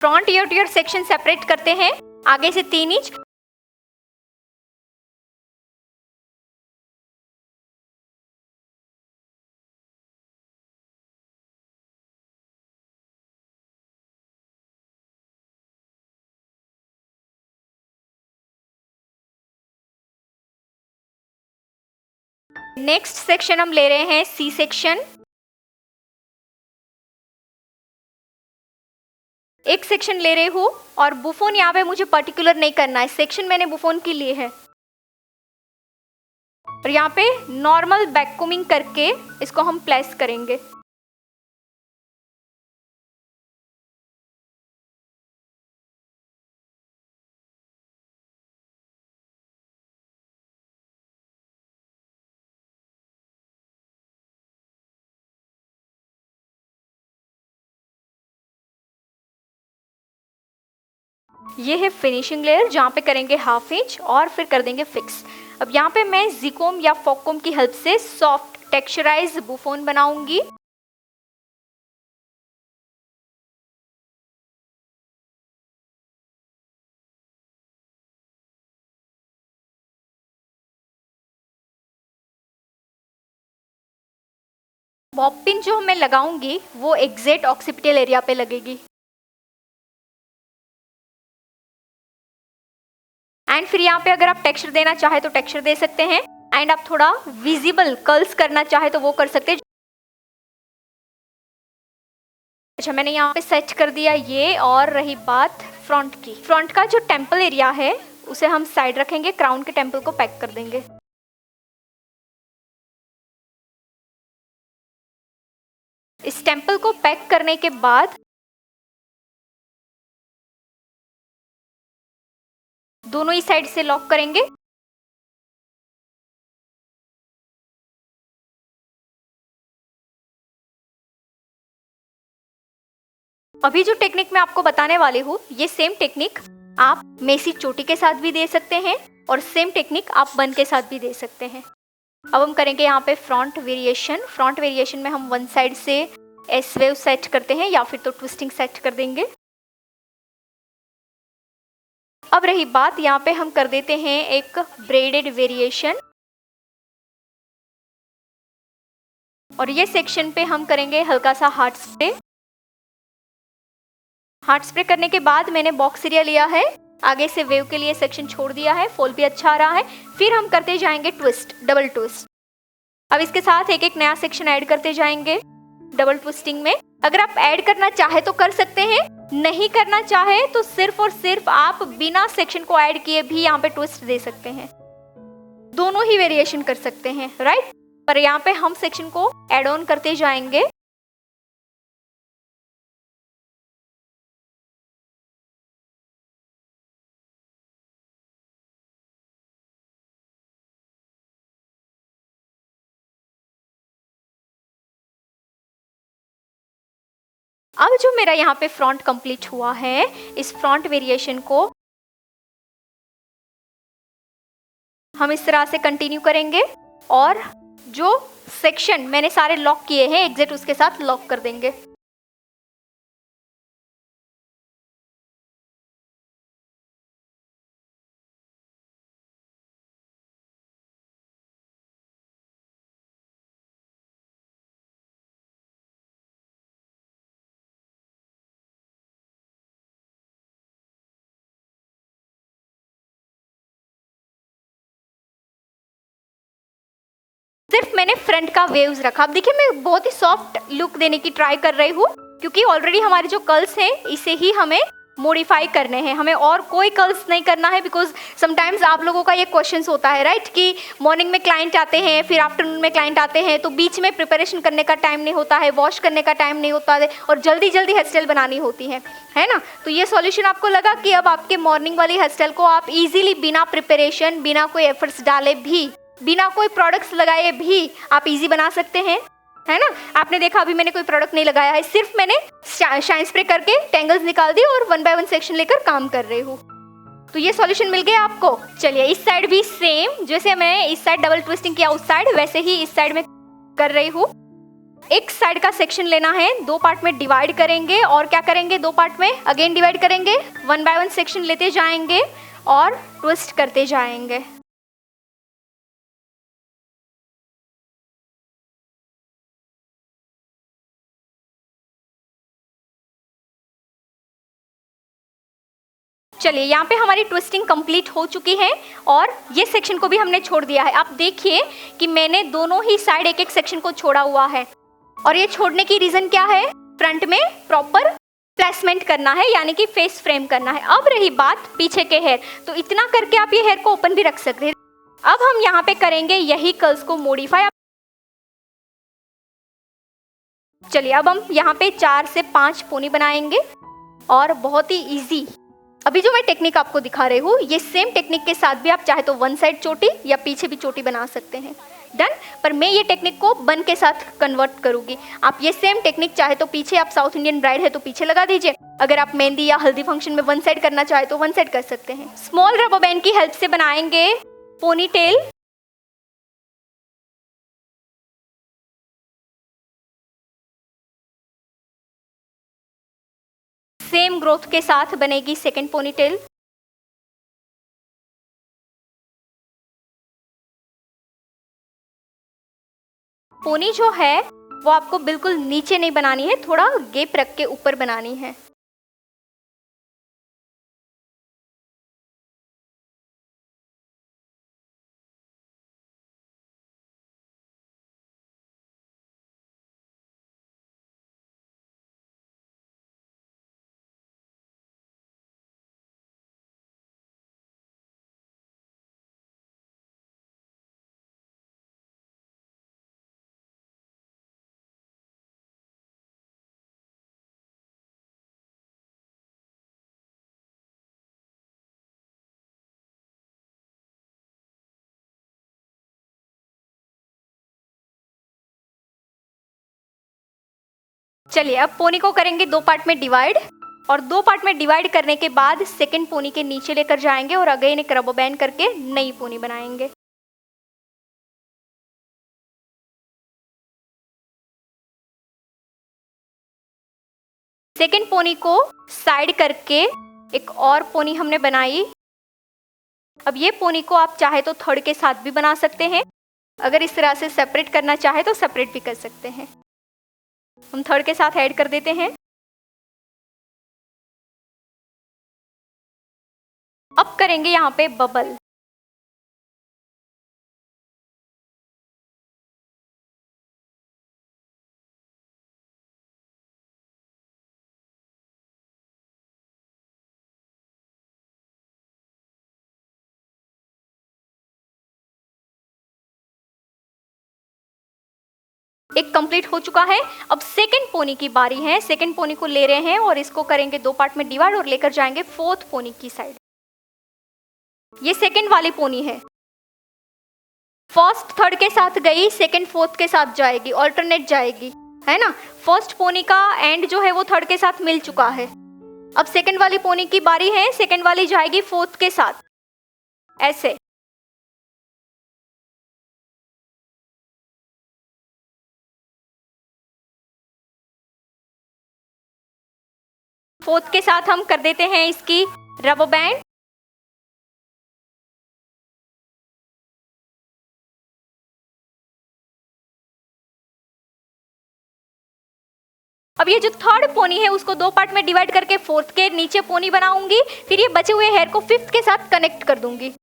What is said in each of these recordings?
Front year two year section separate करते हैं आगे से 3 इंच। नेक्स्ट सेक्शन हम ले रहे हैं सी सेक्शन। एक सेक्शन ले रही हूँ और बुफोन यहाँ पे मुझे पर्टिकुलर नहीं करना है, सेक्शन मैंने बुफोन की ली है। और यहाँ पे नॉर्मल बैककोमिंग करके इसको हम प्लेस करेंगे। ये है फिनिशिंग लेयर जहाँ पे करेंगे हाफ इंच और फिर कर देंगे फिक्स। अब यहाँ पे मैं ज़िकोम या फोकोम की हेल्प से सॉफ्ट टेक्सचराइज बुफोन बनाऊंगी। बॉब पिन जो मैं लगाऊंगी वो एग्जैक्ट ऑक्सीपिटल एरिया पे लगेगी। एंड फिर यहाँ पे अगर आप टेक्सचर देना चाहे तो टेक्सचर दे सकते हैं, एंड आप थोड़ा विजिबल कर्ल्स करना चाहे तो वो कर सकते हैं। अच्छा, मैंने यहाँ पे सेट कर दिया ये। और रही बात फ्रंट की, फ्रंट का जो टेम्पल एरिया है उसे हम साइड रखेंगे, क्राउन के टेम्पल को पैक कर देंगे। इस टेम्पल को पैक करने के बाद दोनों ही साइड से लॉक करेंगे। अभी जो टेक्निक मैं आपको बताने वाली हूँ ये सेम टेक्निक आप मेसी चोटी के साथ भी दे सकते हैं और सेम टेक्निक आप बन के साथ भी दे सकते हैं। अब हम करेंगे यहाँ पे फ्रंट वेरिएशन। फ्रंट वेरिएशन में हम वन साइड से एस वेव सेट करते हैं या फिर तो ट्विस्टिंग सेट कर देंगे। अब रही बात, यहाँ पे हम कर देते हैं एक ब्रेडेड वेरिएशन और ये सेक्शन पे हम करेंगे हल्का सा हार्ट स्प्रे। हार्ट स्प्रे करने के बाद मैंने बॉक्स एरिया लिया है, आगे से वेव के लिए सेक्शन छोड़ दिया है, फॉल भी अच्छा आ रहा है। फिर हम करते जाएंगे ट्विस्ट, डबल ट्विस्ट। अब इसके साथ एक एक नया सेक्शन ऐड करते जाएंगे डबल ट्विस्टिंग में। अगर आप ऐड करना चाहे तो कर सकते हैं, नहीं करना चाहे तो सिर्फ और सिर्फ आप बिना सेक्शन को ऐड किए भी यहाँ पे ट्विस्ट दे सकते हैं। दोनों ही वेरिएशन कर सकते हैं, राइट। पर यहाँ पे हम सेक्शन को ऐड ऑन करते जाएंगे। अब जो मेरा यहाँ पे फ्रंट कंप्लीट हुआ है, इस फ्रंट वेरिएशन को हम इस तरह से कंटिन्यू करेंगे और जो सेक्शन मैंने सारे लॉक किए हैं एग्जैक्ट उसके साथ लॉक कर देंगे। सिर्फ मैंने फ्रंट का वेव्स रखा। अब देखिए मैं बहुत ही सॉफ्ट लुक देने की ट्राई कर रही हूँ क्योंकि ऑलरेडी हमारे जो कर्ल्स हैं इसे ही हमें मॉडिफाई करने हैं, हमें और कोई कर्ल्स नहीं करना है। बिकॉज समटाइम्स आप लोगों का ये क्वेश्चंस होता है, राइट, कि मॉर्निंग में क्लाइंट आते हैं, फिर आफ्टरनून में क्लाइंट आते हैं, तो बीच में प्रिपरेशन करने का टाइम नहीं होता है, वॉश करने का टाइम नहीं होता है और जल्दी जल्दी हेयर स्टाइल बनानी होती है ना। तो ये सॉल्यूशन आपको लगा कि अब आपके मॉर्निंग वाली हेयर स्टाइल को आप इजीली बिना प्रिपरेशन, बिना कोई एफर्ट्स डाले भी, बिना कोई प्रोडक्ट्स लगाए भी आप इजी बना सकते हैं, है ना। आपने देखा अभी मैंने कोई प्रोडक्ट नहीं लगाया है, सिर्फ मैंने शाइन स्प्रे करके टेंगल्स निकाल दी और 1 बाय 1 सेक्शन लेकर काम कर रही हूँ। तो ये सॉल्यूशन मिल गया आपको। चलिए इस साइड भी सेम, जैसे मैंने इस साइड डबल ट्विस्टिंग किया उस साइड, वैसे ही इस साइड में कर रही हूँ। एक साइड का सेक्शन लेना है, दो पार्ट में डिवाइड करेंगे और क्या करेंगे, दो पार्ट में अगेन डिवाइड करेंगे, वन बाय वन सेक्शन लेते जाएंगे और ट्विस्ट करते जाएंगे। चलिए यहाँ पे हमारी ट्विस्टिंग कंप्लीट हो चुकी है और ये सेक्शन को भी हमने छोड़ दिया है। आप देखिए कि मैंने दोनों ही साइड एक एक सेक्शन को छोड़ा हुआ है और ये छोड़ने की रीजन क्या है, फ्रंट में प्रॉपर प्लेसमेंट करना है, यानी कि फेस फ्रेम करना है। अब रही बात पीछे के हेयर, तो इतना करके आप ये हेयर को ओपन भी रख सकते हैं। अब हम यहाँ पे करेंगे यही कर्ल्स को मॉडिफाई। चलिए अब हम यहाँ पे 4 से 5 पोनी बनाएंगे और बहुत ही इजी। अभी जो मैं टेक्निक आपको दिखा रही हूँ, ये सेम टेक्निक के साथ भी आप चाहे तो वन साइड चोटी या पीछे भी चोटी बना सकते हैं। डन। पर मैं ये टेक्निक को बन के साथ कन्वर्ट करूंगी। आप ये सेम टेक्निक चाहे तो पीछे, आप साउथ इंडियन ब्राइड है तो पीछे लगा दीजिए। अगर आप मेहंदी या हल्दी फंक्शन में वन साइड करना चाहे तो वन साइड कर सकते हैं। स्मॉल रबर बैंड की हेल्प से बनाएंगे पोनी टेल। सेम ग्रोथ के साथ बनेगी सेकेंड पोनीटेल। पोनी जो है वो आपको बिल्कुल नीचे नहीं बनानी है, थोड़ा गैप रख के ऊपर बनानी है। चलिए अब पोनी को करेंगे दो पार्ट में डिवाइड और दो पार्ट में डिवाइड करने के बाद सेकंड पोनी के नीचे लेकर जाएंगे और अगेन एक रबर बैंड करके नई पोनी बनाएंगे। सेकंड पोनी को साइड करके एक और पोनी हमने बनाई। अब ये पोनी को आप चाहे तो थर्ड के साथ भी बना सकते हैं। अगर इस तरह से सेपरेट करना चाहे तो सेपरेट भी कर सकते हैं। हम थर्ड के साथ ऐड कर देते हैं। अब करेंगे यहाँ पे बबल। एक कंप्लीट हो चुका है। अब सेकंड पोनी की बारी है। सेकंड पोनी को ले रहे हैं और इसको करेंगे दो पार्ट में डिवाइड और लेकर जाएंगे फोर्थ पोनी की साइड। ये सेकंड वाली पोनी है। फर्स्ट थर्ड के साथ गई, सेकंड फोर्थ के साथ जाएगी, ऑल्टरनेट जाएगी, है ना। फर्स्ट पोनी का एंड जो है वो थर्ड के साथ मिल चुका है। अब सेकंड वाली पोनी की बारी है। सेकंड वाली जाएगी फोर्थ के साथ, ऐसे। फोर्थ के साथ हम कर देते हैं इसकी रबर बैंड। अब ये जो थर्ड पोनी है उसको दो पार्ट में डिवाइड करके फोर्थ के नीचे पोनी बनाऊंगी, फिर ये बचे हुए हेयर को फिफ्थ के साथ कनेक्ट कर दूंगी।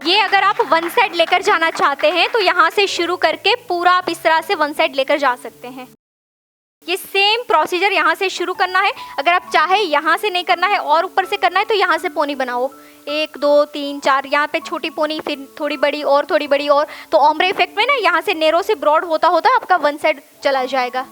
ये अगर आप वन साइड लेकर जाना चाहते हैं तो यहाँ से शुरू करके पूरा आप इस तरह से वन साइड लेकर जा सकते हैं। ये सेम प्रोसीजर यहाँ से शुरू करना है। अगर आप चाहे यहाँ से नहीं करना है और ऊपर से करना है तो यहाँ से पोनी बनाओ, 1 2 3 4, यहाँ पे छोटी पोनी, फिर थोड़ी बड़ी और थोड़ी बड़ी और, तो ओम्ब्रे इफेक्ट में ना यहाँ से नैरो से ब्रॉड होता होता आपका वन साइड चला जाएगा।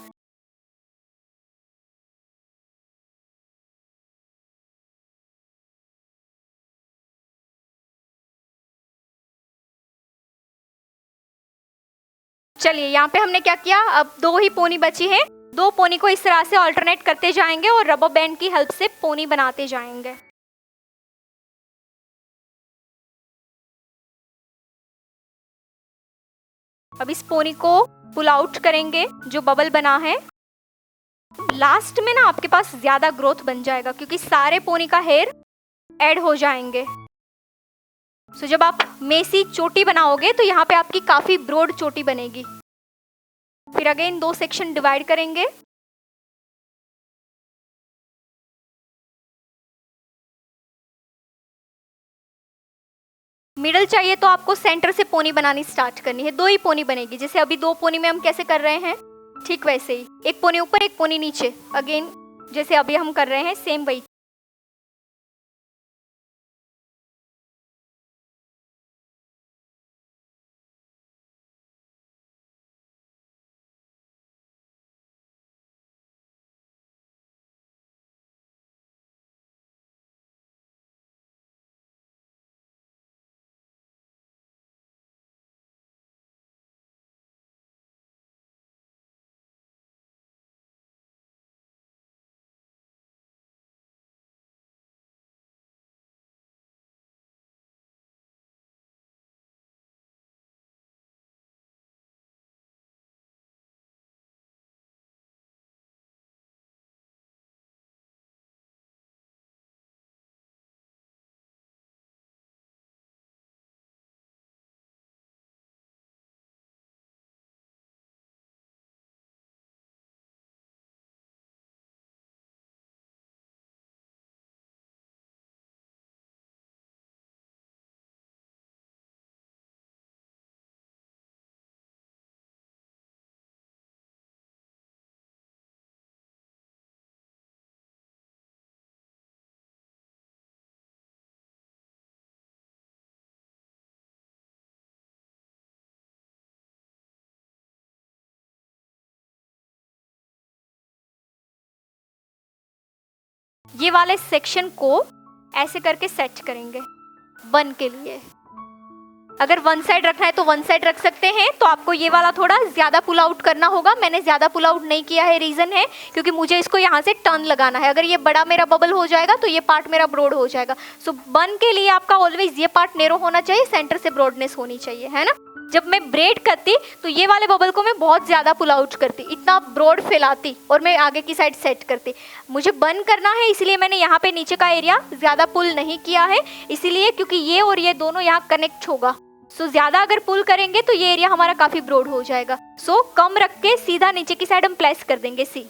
चलिए यहाँ पे हमने क्या किया, अब 2 ही पोनी बची है। 2 पोनी को इस तरह से ऑल्टरनेट करते जाएंगे और रबर बैंड की हेल्प से पोनी बनाते जाएंगे। अब इस पोनी को पुल आउट करेंगे, जो बबल बना है। लास्ट में ना आपके पास ज्यादा ग्रोथ बन जाएगा क्योंकि सारे पोनी का हेयर ऐड हो जाएंगे। सो जब आप मेसी चोटी बनाओगे तो यहाँ पे आपकी काफी ब्रॉड चोटी बनेगी। फिर अगेन 2 सेक्शन डिवाइड करेंगे। मिडल चाहिए तो आपको सेंटर से पोनी बनानी स्टार्ट करनी है। 2 ही पोनी बनेगी, जैसे अभी 2 पोनी में हम कैसे कर रहे हैं, ठीक वैसे ही। 1 पोनी ऊपर 1 पोनी नीचे, अगेन जैसे अभी हम कर रहे हैं सेम वही। ये वाले सेक्शन को ऐसे करके सेट करेंगे बन के लिए। अगर वन साइड रखना है तो वन साइड रख सकते हैं, तो आपको ये वाला थोड़ा ज्यादा पुल आउट करना होगा। मैंने ज्यादा पुल आउट नहीं किया है, रीजन है क्योंकि मुझे इसको यहाँ से टर्न लगाना है। अगर ये बड़ा मेरा बबल हो जाएगा तो ये पार्ट मेरा ब्रॉड हो जाएगा। सो बन के लिए आपका ऑलवेज ये पार्ट नैरो होना चाहिए, सेंटर से ब्रॉडनेस होनी चाहिए, है ना। जब मैं ब्रेड करती तो ये वाले बबल को मैं बहुत ज़्यादा पुल आउट करती, इतना ब्रॉड फैलाती और मैं आगे की साइड सेट करती। मुझे बंद करना है इसलिए मैंने यहाँ पे नीचे का एरिया ज़्यादा पुल नहीं किया है, इसीलिए क्योंकि ये और ये दोनों यहाँ कनेक्ट होगा। सो ज़्यादा अगर पुल करेंगे तो ये एरिया हमारा काफ़ी ब्रॉड हो जाएगा। सो कम रख के सीधा नीचे की साइड हम प्लेस कर देंगे सी।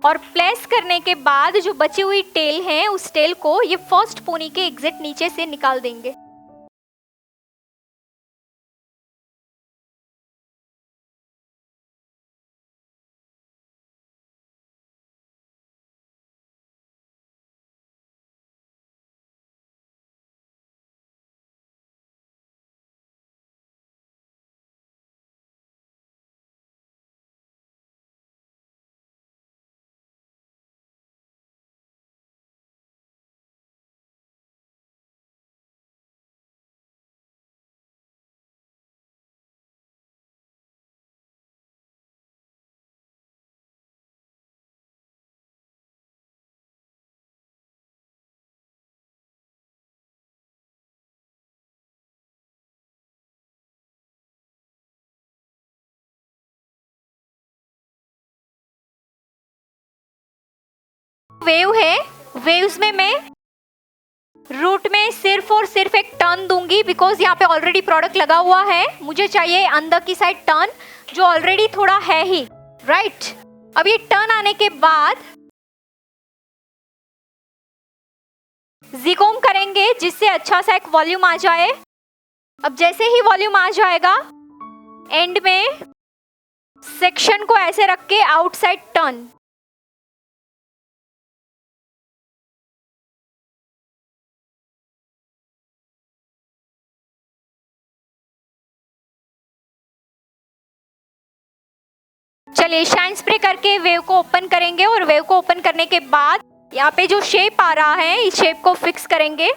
और प्लेस करने के बाद जो बची हुई टेल है उस टेल को ये फर्स्ट पोनी के एग्जैक्ट नीचे से निकाल देंगे। वेव है, वेव्स में मैं रूट में सिर्फ और सिर्फ एक टर्न दूंगी बिकॉज यहाँ पे ऑलरेडी प्रोडक्ट लगा हुआ है। मुझे चाहिए अंदर की साइड टर्न जो ऑलरेडी थोड़ा है ही, राइट। अब ये टर्न आने के बाद ज़िकोम करेंगे जिससे अच्छा सा एक वॉल्यूम आ जाए। अब जैसे ही वॉल्यूम आ जाएगा, एंड में सेक्शन को ऐसे रख के आउटसाइड टर्न। चलिए शाइन स्प्रे करके वेव को ओपन करेंगे और वेव को ओपन करने के बाद यहाँ पे जो शेप आ रहा है इस शेप को फिक्स करेंगे।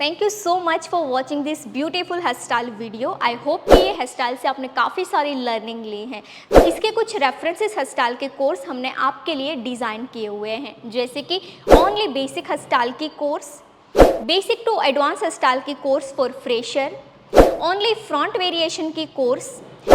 Thank you so much for watching this beautiful hair style video. I hope कि ये हेयर स्टाइल से आपने काफ़ी सारी लर्निंग ली है। तो इसके कुछ रेफरेंसेस हेयर स्टाइल के कोर्स हमने आपके लिए डिज़ाइन किए हुए हैं, जैसे कि ओनली बेसिक हेयर स्टाइल की course, basic to advance hair style की course for fresher, only front variation की course,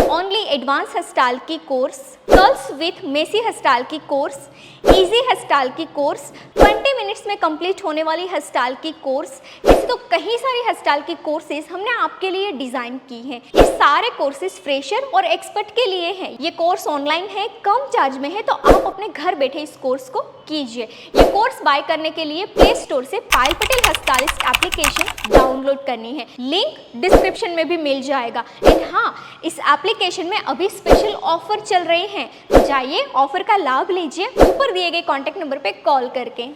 only advance hair style की course, curls with messy hair style की कोर्स, इजी हेयर स्टाइल की course, 20 minutes में complete होने वाली hair style की course. ऐसे तो कई सारी हेयर स्टाइल की कोर्सेज हमने आपके लिए डिज़ाइन की हैं। ये सारे कोर्सेज फ्रेशर और एक्सपर्ट के लिए हैं। ये कोर्स ऑनलाइन है, कम चार्ज में है, तो आप अपने घर बैठे इस कोर्स को कीजिए। ये कोर्स बाय करने के लिए प्ले स्टोर से Payal Patel hair stylist application download करनी है, लिंक डिस्क्रिप्शन में भी मिल जाएगा। एंड हाँ, इस एप्लीकेशन में अभी स्पेशल ऑफर चल रहे हैं, तो जाइए ऑफर का लाभ लीजिए ऊपर दिए गए कॉन्टैक्ट नंबर पे कॉल करके।